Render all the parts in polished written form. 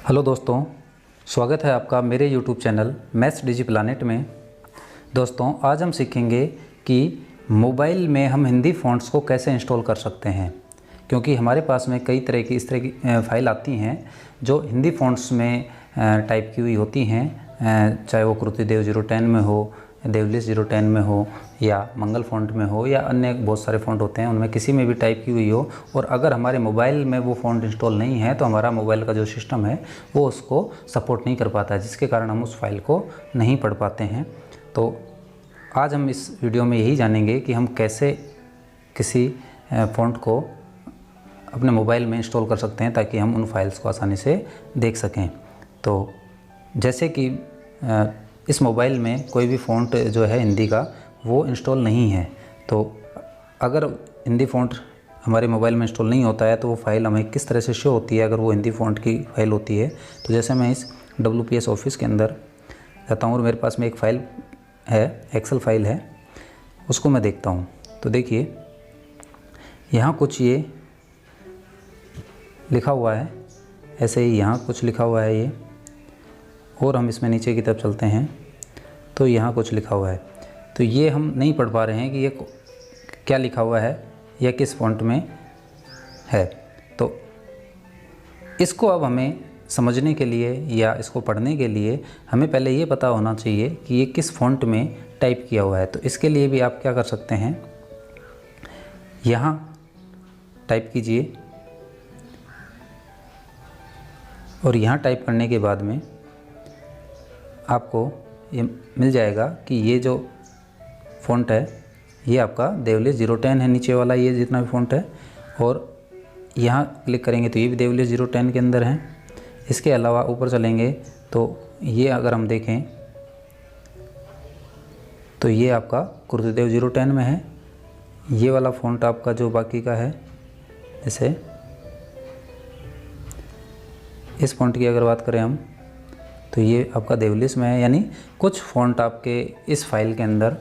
Hello दोस्तों, स्वागत है आपका मेरे यूट्यूब चैनल मैथ्स डिजी प्लानेट में। दोस्तों, आज हम सीखेंगे कि मोबाइल में हम हिंदी फ़ॉन्ट्स को कैसे इंस्टॉल कर सकते हैं, क्योंकि हमारे पास में कई तरह की इस तरह की फ़ाइल आती हैं जो हिंदी फ़ॉन्ट्स में टाइप की हुई होती हैं, चाहे वो कृतिदेव 010 में हो, देवलिस 010 में हो या मंगल फ़ॉन्ट में हो या अन्य बहुत सारे फ़ॉन्ट होते हैं, उनमें किसी में भी टाइप की हुई हो। और अगर हमारे मोबाइल में वो फ़ॉन्ट इंस्टॉल नहीं है तो हमारा मोबाइल का जो सिस्टम है वो उसको सपोर्ट नहीं कर पाता है, जिसके कारण हम उस फाइल को नहीं पढ़ पाते हैं। तो आज हम इस वीडियो में यही जानेंगे कि हम कैसे किसी फ़ॉन्ट को अपने मोबाइल में इंस्टॉल कर सकते हैं ताकि हम उन फाइल्स को आसानी से देख सकें। तो जैसे कि इस मोबाइल में कोई भी फ़ॉन्ट जो है हिंदी का वो इंस्टॉल नहीं है, तो अगर हिंदी फ़ॉन्ट हमारे मोबाइल में इंस्टॉल नहीं होता है तो वो फ़ाइल हमें किस तरह से शो होती है अगर वो हिंदी फ़ॉन्ट की फ़ाइल होती है। तो जैसे मैं इस WPS ऑफिस के अंदर जाता हूँ और मेरे पास में एक फ़ाइल है, एक्सेल फाइल है, उसको मैं देखता हूँ। तो देखिए यहाँ कुछ ये लिखा हुआ है, ऐसे ही यहाँ कुछ लिखा हुआ है ये, और हम इसमें नीचे की तरफ चलते हैं तो यहाँ कुछ लिखा हुआ है। तो ये हम नहीं पढ़ पा रहे हैं कि ये क्या लिखा हुआ है या किस फ़ॉन्ट में है। तो इसको अब हमें समझने के लिए या इसको पढ़ने के लिए हमें पहले ये पता होना चाहिए कि ये किस फ़ॉन्ट में टाइप किया हुआ है। तो इसके लिए भी आप क्या कर सकते हैं, यहाँ टाइप कीजिए और यहाँ टाइप करने के बाद में आपको ये मिल जाएगा कि ये जो फ़ॉन्ट है ये आपका देवलिस 010 है, नीचे वाला ये जितना भी फ़ॉन्ट है, और यहाँ क्लिक करेंगे तो ये भी देवलिस 010 के अंदर है। इसके अलावा ऊपर चलेंगे तो ये अगर हम देखें तो ये आपका कृतिदेव 010 में है। ये वाला फ़ॉन्ट आपका जो बाकी का है, जैसे इस फ़ॉन्ट की अगर बात करें हम तो ये आपका देवलिस में है, यानी कुछ फ़ॉन्ट आपके इस फाइल के अंदर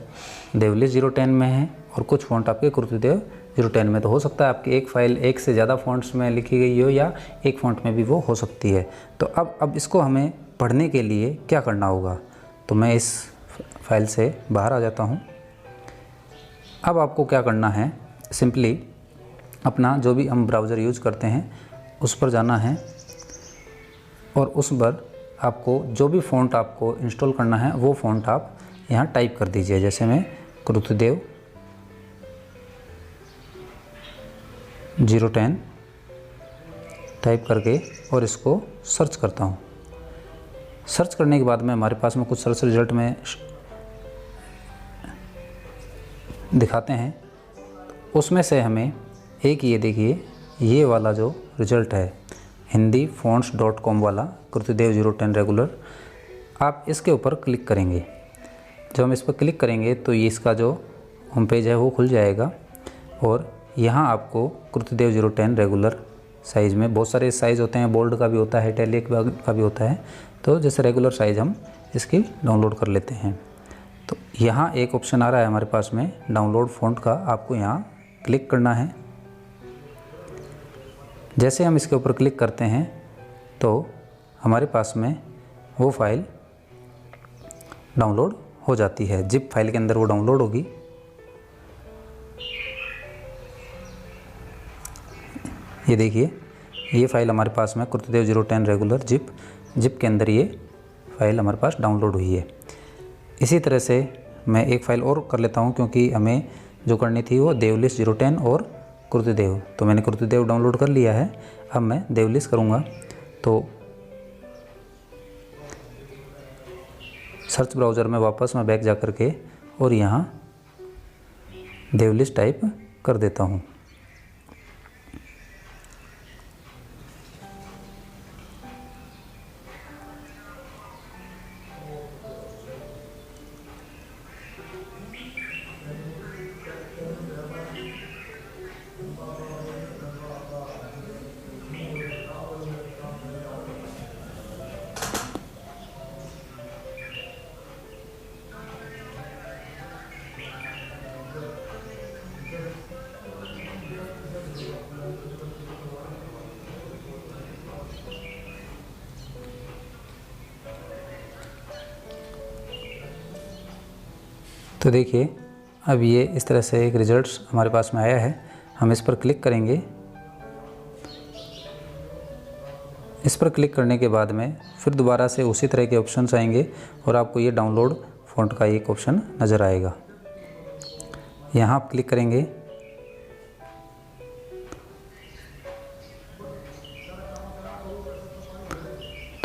देवलिस 010 में है और कुछ फ़ॉन्ट आपके कृतिदेव 010 में। तो हो सकता है आपकी एक फ़ाइल एक से ज़्यादा फ़ॉन्ट्स में लिखी गई हो या एक फ़ॉन्ट में भी वो हो सकती है। तो अब इसको हमें पढ़ने के लिए क्या करना होगा, तो मैं इस फाइल से बाहर आ जाता हूँ। अब आपको क्या करना है, सिंपली अपना जो भी हम ब्राउज़र यूज़ करते हैं उस पर जाना है और उस पर आपको जो भी फ़ॉन्ट आपको इंस्टॉल करना है वो फ़ॉन्ट आप यहाँ टाइप कर दीजिए। जैसे मैं कृतिदेव 010 टाइप करके और इसको सर्च करता हूँ। सर्च करने के बाद में हमारे पास में कुछ सर्च रिज़ल्ट में दिखाते हैं, उसमें से हमें एक ये देखिए ये वाला जो रिज़ल्ट है hindifonts.com वाला कृतिदेव 010 रेगुलर, आप इसके ऊपर क्लिक करेंगे। जब हम इस पर क्लिक करेंगे तो ये इसका जो होम पेज है वो खुल जाएगा और यहाँ आपको कृतिदेव 010 रेगुलर साइज़ में, बहुत सारे साइज़ होते हैं, बोल्ड का भी होता है, इटैलिक का भी होता है, तो जैसे रेगुलर साइज़ हम इसकी डाउनलोड कर लेते हैं। तो यहाँ एक ऑप्शन आ रहा है हमारे पास में डाउनलोड फ़ॉन्ट का, आपको यहाँ क्लिक करना है। जैसे हम इसके ऊपर क्लिक करते हैं तो हमारे पास में वो फाइल डाउनलोड हो जाती है, जिप फाइल के अंदर वो डाउनलोड होगी। ये देखिए ये फ़ाइल हमारे पास में कृतिदेव 010 रेगुलर जिप के अंदर ये फ़ाइल हमारे पास डाउनलोड हुई है। इसी तरह से मैं एक फ़ाइल और कर लेता हूँ, क्योंकि हमें जो करनी थी वो देवलिस 010 और कृतिदेव, तो मैंने कृतिदेव डाउनलोड कर लिया है। अब मैं देवलिस करूँगा तो सर्च ब्राउज़र में वापस मैं बैक जा कर के और यहाँ देवलिस टाइप कर देता हूँ। तो देखिए अब ये इस तरह से एक रिजल्ट्स हमारे पास में आया है। हम इस पर क्लिक करेंगे। इस पर क्लिक करने के बाद में फिर दोबारा से उसी तरह के ऑप्शंस आएंगे और आपको ये डाउनलोड फ़ॉन्ट का एक ऑप्शन नज़र आएगा। यहाँ आप क्लिक करेंगे।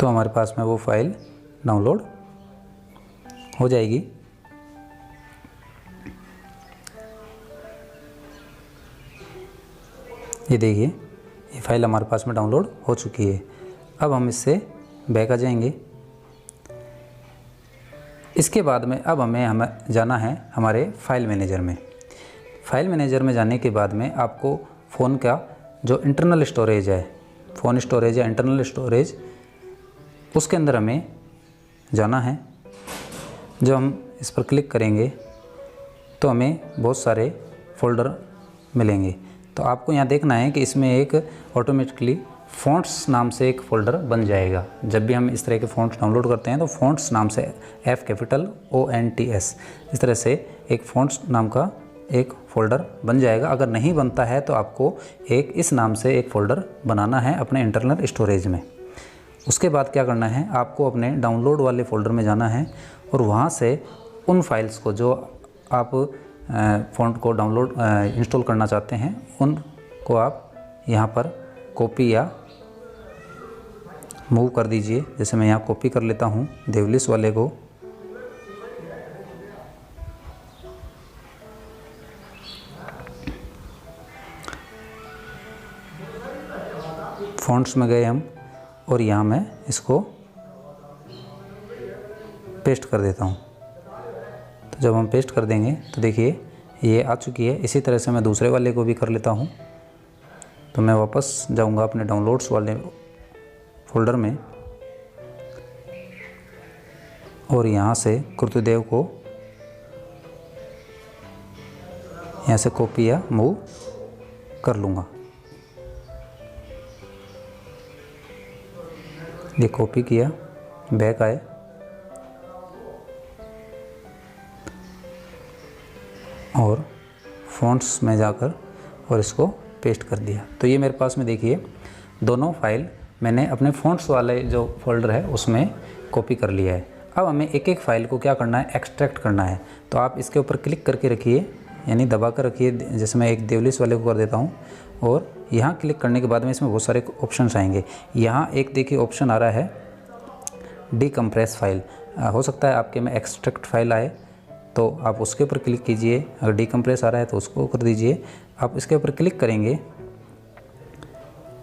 तो हमारे पास में वो फाइल डाउनलोड हो जाएगी। ये देखिए ये फाइल हमारे पास में डाउनलोड हो चुकी है। अब हम इससे बैक आ जाएंगे। इसके बाद में अब हमें जाना है हमारे फाइल मैनेजर में। फाइल मैनेजर में जाने के बाद में आपको फ़ोन का जो इंटरनल स्टोरेज है, फ़ोन स्टोरेज या इंटरनल स्टोरेज, उसके अंदर हमें जाना है। जब हम इस पर क्लिक करेंगे तो हमें बहुत सारे फ़ोल्डर मिलेंगे। तो आपको यहाँ देखना है कि इसमें एक ऑटोमेटिकली फ़ॉन्ट्स नाम से एक फ़ोल्डर बन जाएगा। जब भी हम इस तरह के फ़ॉन्ट्स डाउनलोड करते हैं तो फ़ॉन्ट्स नाम से FONTS इस तरह से एक फ़ॉन्ट्स नाम का एक फ़ोल्डर बन जाएगा। अगर नहीं बनता है तो आपको एक इस नाम से एक फ़ोल्डर बनाना है अपने इंटरनल स्टोरेज में। उसके बाद क्या करना है, आपको अपने डाउनलोड वाले फ़ोल्डर में जाना है और वहाँ से उन फाइल्स को जो आप फ़ॉन्ट को डाउनलोड इंस्टॉल करना चाहते हैं उनको आप यहाँ पर कॉपी या मूव कर दीजिए। जैसे मैं यहाँ कॉपी कर लेता हूँ देवलिस वाले को। फ़ॉन्ट्स में गए हम और यहाँ मैं इसको पेस्ट कर देता हूँ। तो जब हम पेस्ट कर देंगे तो देखिए ये आ चुकी है। इसी तरह से मैं दूसरे वाले को भी कर लेता हूँ। तो मैं वापस जाऊँगा अपने डाउनलोड्स वाले फ़ोल्डर में और यहाँ से कृतदेव को यहाँ से कॉपी या मूव कर लूँगा। ये कॉपी किया, बैक आए और फ़ॉन्ट्स में जाकर और इसको पेस्ट कर दिया। तो ये मेरे पास में देखिए दोनों फाइल मैंने अपने फ़ॉन्ट्स वाले जो फ़ोल्डर है उसमें कॉपी कर लिया है। अब हमें एक एक फ़ाइल को क्या करना है, एक्सट्रैक्ट करना है। तो आप इसके ऊपर क्लिक करके रखिए, यानी दबा कर रखिए। जैसे मैं एक देवलिस वाले को कर देता हूँ और यहाँ क्लिक करने के बाद में इसमें बहुत सारे ऑप्शंस आएंगे। यहाँ एक देखिए ऑप्शन आ रहा है डीकम्प्रेस फाइल। हो सकता है आपके में एक्सट्रैक्ट फाइल आए तो आप उसके ऊपर क्लिक कीजिए। अगर डीकम्प्रेस आ रहा है तो उसको कर दीजिए। आप इसके ऊपर क्लिक करेंगे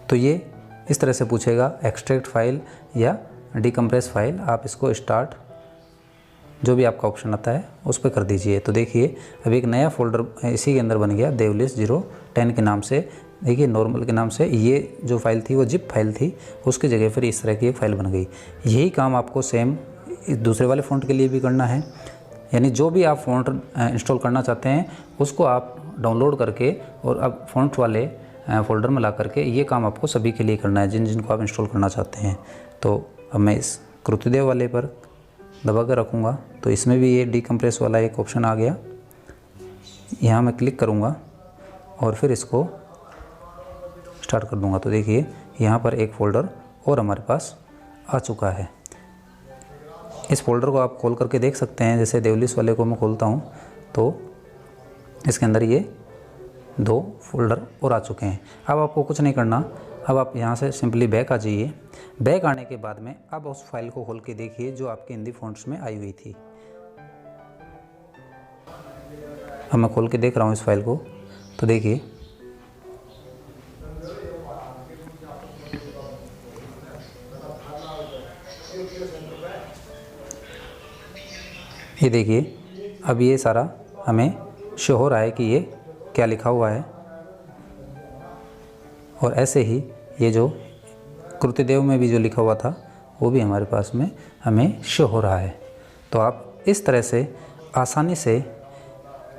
तो ये इस तरह से पूछेगा एक्सट्रैक्ट फाइल या डीकम्प्रेस फाइल। आप इसको स्टार्ट जो भी आपका ऑप्शन आता है उस पर कर दीजिए। तो देखिए अभी एक नया फ़ोल्डर इसी के अंदर बन गया देवलिस 010 के नाम से। देखिए नॉर्मल के नाम से ये जो फाइल थी वो जिप फाइल थी, उसकी जगह फिर इस तरह की एक फ़ाइल बन गई। यही काम आपको सेम दूसरे वाले फ़ॉन्ट के लिए भी करना है। यानी जो भी आप फ़ॉन्ट इंस्टॉल करना चाहते हैं उसको आप डाउनलोड करके और अब फ़ॉन्ट वाले फ़ोल्डर में ला करके ये काम आपको सभी के लिए करना है जिनको आप इंस्टॉल करना चाहते हैं। तो अब मैं इस कृतदेव वाले पर दबा कर रखूँगा तो इसमें भी ये डीकम्प्रेस वाला एक ऑप्शन आ गया। यहाँ मैं क्लिक करूँगा और फिर इसको स्टार्ट कर दूँगा। तो देखिए यहाँ पर एक फ़ोल्डर और हमारे पास आ चुका है। इस फ़ोल्डर को आप खोल करके देख सकते हैं। जैसे देवलिस वाले को मैं खोलता हूँ तो इसके अंदर ये 2 फ़ोल्डर और आ चुके हैं। अब आपको कुछ नहीं करना, अब आप यहाँ से सिंपली बैक आ जाइए। बैक आने के बाद में अब उस फाइल को खोल के देखिए जो आपके हिंदी फ़ॉन्ट्स में आई हुई थी। अब मैं खोल के देख रहा हूँ इस फाइल को। तो देखिए ये देखिए अब ये सारा हमें शो हो रहा है कि ये क्या लिखा हुआ है। और ऐसे ही ये जो कृतदेव में भी जो लिखा हुआ था वो भी हमारे पास में हमें शो हो रहा है। तो आप इस तरह से आसानी से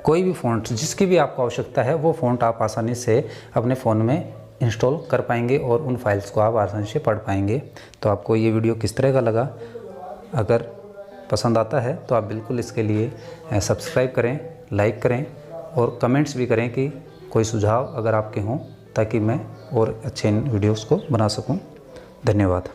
कोई भी फ़ॉन्ट जिसकी भी आपको आवश्यकता है वो फ़ॉन्ट आप आसानी से अपने फ़ोन में इंस्टॉल कर पाएंगे और उन फाइल्स को आप आसानी से पढ़ पाएंगे। तो आपको ये वीडियो किस तरह का लगा, अगर पसंद आता है तो आप बिल्कुल इसके लिए सब्सक्राइब करें, लाइक करें और कमेंट्स भी करें कि कोई सुझाव अगर आपके हों, ताकि मैं और अच्छे वीडियोस को बना सकूं। धन्यवाद।